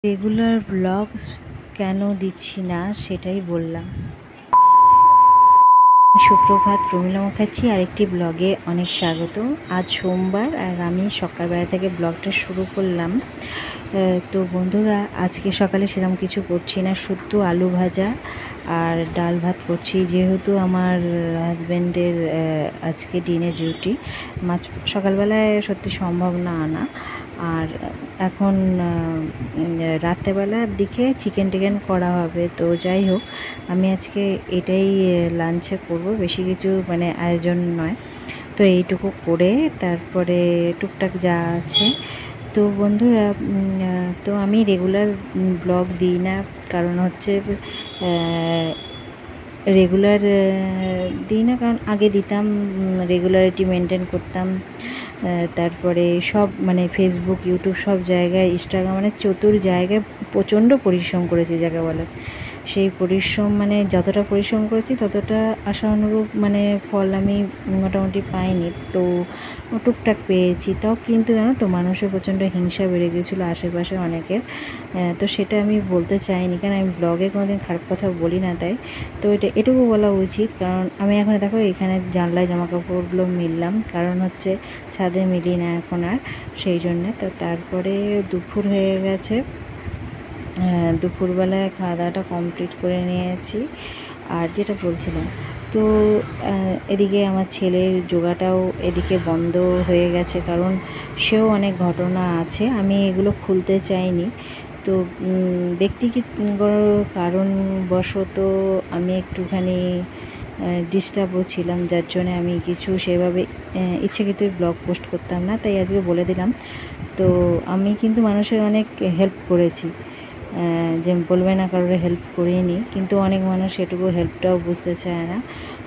Regular blogs কেন দিচ্ছি না সেটাই বললাম। সুপ্রভাত, প্রমীলা মুখার্জি আরেকটি ব্লগে অনেক স্বাগত। আজ সোমবার আর আমি সকালবেলা থেকে ব্লগটা শুরু করলাম। তো বন্ধুরা, আজকে সকালে সেরকম কিছু করছি না, শুধু আলু ভাজা আর ডাল ভাত করছি, যেহেতু আমার হাজব্যান্ডের আজকে দিনের ডিউটি। মাছ সকালবেলায় সত্যি সম্ভব না আনা, আর এখন রাত্রেবেলার দিকে চিকেন টিকেন করা হবে। তো যাই হোক, আমি আজকে এটাই লাঞ্চে করব, বেশি কিছু মানে আয়োজন নয়। তো এইটুকু করে তারপরে টুকটাক যা আছে। তো বন্ধুরা, তো আমি রেগুলার ব্লগ দিই না, কারণ হচ্ছে রেগুলার দিই না, কারণ আগে দিতাম, রেগুলারিটি মেনটেন করতাম। তারপরে সব মানে ফেসবুক, ইউটিউব সব জায়গায়, ইনস্টাগ্রাম, মানে চতুর জায়গায় প্রচণ্ড পরিশ্রম করেছি যাকে বলে। সেই পরিশ্রম মানে যতটা পরিশ্রম করেছি ততটা আশানুরূপ মানে ফল আমি মোটামুটি পাইনি। তো টুকটাক পেয়েছি, তাও কিন্তু জানো তো, মানুষের প্রচণ্ড হিংসা বেড়ে গিয়েছিলো আশেপাশে অনেকের। তো সেটা আমি বলতে চাইনি, কারণ আমি ব্লগে কোনোদিন খারাপ কথা বলি না, তাই। তো এটুকু বলা উচিত, কারণ আমি এখন দেখো এখানে জানলায় জামাকাপড়গুলো মিললাম, কারণ হচ্ছে ছাদে মিলি না এখন আর, সেই জন্যে। তো তারপরে দুপুর হয়ে গেছে, দুপুরবেলায় খাওয়া দাওয়াটা কমপ্লিট করে নিয়েছি। আর যেটা বলছিলাম, তো এদিকে আমার ছেলের যোগাটাও এদিকে বন্ধ হয়ে গেছে, কারণ সেও অনেক ঘটনা আছে, আমি এগুলো খুলতে চাইনি। তো ব্যক্তিগত কারণবশত আমি একটুখানি ডিস্টার্বও ছিলাম, যার জন্যে আমি কিছু সেভাবে ইচ্ছাকৃতই ব্লগ পোস্ট করতাম না, তাই আজকে বলে দিলাম। তো আমি কিন্তু মানুষের অনেক হেল্প করেছি, যে বলবে না কারোর হেল্প করিনি, কিন্তু অনেক মানুষ এটুকু হেল্পটাও বুঝতে চায় না।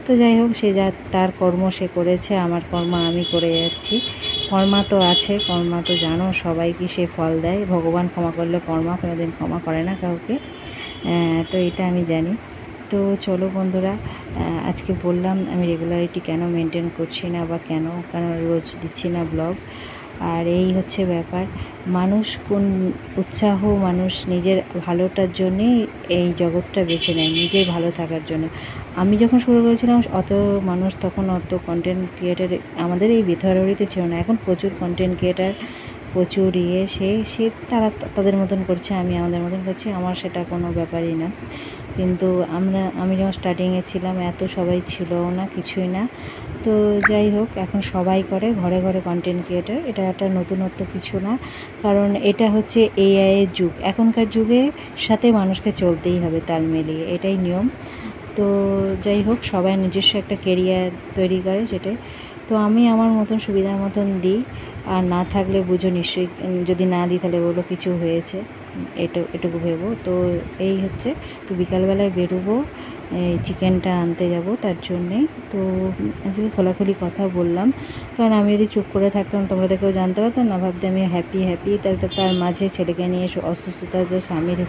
তো যাই হোক, সে যা তার কর্ম সে করেছে, আমার কর্ম আমি করে যাচ্ছি। কর্মা তো আছে, কর্মা তো জানো সবাইকে সে ফল দেয়, ভগবান ক্ষমা করলে কর্মা কোনোদিন ক্ষমা করে না কাউকে। তো এটা আমি জানি। তো চলো বন্ধুরা, আজকে বললাম আমি রেগুলারিটি কেন মেনটেন করছি না, বা কেন রোজ দিচ্ছি না ব্লগ। আর এই হচ্ছে ব্যাপার, মানুষ কোন উৎসাহ, মানুষ নিজের ভালোটার জন্যে এই জগৎটা বেছে নেয়, নিজের ভালো থাকার জন্য। আমি যখন শুরু করেছিলাম মানুষ তখন অত কন্টেন্ট ক্রিয়েটার আমাদের এই বিধরবাড়িতে ছিল না। এখন প্রচুর কন্টেন্ট ক্রিয়েটার, প্রচুর সে তারা তাদের মতন করছে, আমি আমাদের মতন করছি, আমার সেটা কোনো ব্যাপারই না। কিন্তু আমি যখন স্টার্টিংয়ে ছিলাম এত সবাই ছিল না, কিছুই না। তো যাই হোক, এখন সবাই করে, ঘরে ঘরে কন্টেন্ট ক্রিয়েটার, এটা একটা নতুনত্ব কিছু না, কারণ এটা হচ্ছে এআইয়ের যুগ। এখনকার যুগের সাথে মানুষকে চলতেই হবে তাল মিলিয়ে, এটাই নিয়ম। তো যাই হোক, সবাই নিজস্ব একটা কেরিয়ার তৈরি করে, সেটাই। তো আমি আমার মতন সুবিধার মতন দিই, আর না থাকলে বুঝো নিশ্চয়ই, যদি না দিই তাহলে বলো কিছু হয়েছে, এটুকু ভেবো। তো এই হচ্ছে, তো বিকালবেলায় বেরোবো, চিকেনটা আনতে যাব, তার জন্যে। তো আজকে খোলাখুলি কথা বললাম, কারণ আমি যদি চুপ করে থাকতাম তোমরা কেউ জানতে পারতাম না, ভাবতে আমি হ্যাপি। তার মাঝে ছেলেকে নিয়ে অসুস্থতা, যে স্বামীর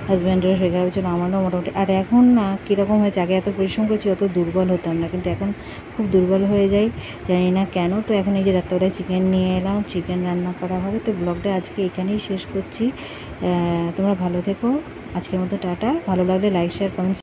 হাজব্যান্ডেরও শেখা হয়েছিল, আমারও মোটামুটি। আর এখন না কীরকম হয়েছে, আগে এত পরিশ্রম করছি, অত দুর্বল হতাম না, কিন্তু এখন খুব দুর্বল হয়ে যাই, জানি না কেন। তো এখন এই যে রাত্রেবেলায় চিকেন নিয়ে এলাম, চিকেন রান্না করা হবে। তো ব্লগটা আজকে এখানেই শেষ করছি। তোমরা ভালো থেকো, আজকের মতো টাটা। ভালো লাগলে লাইক, শেয়ার, কমেন্ট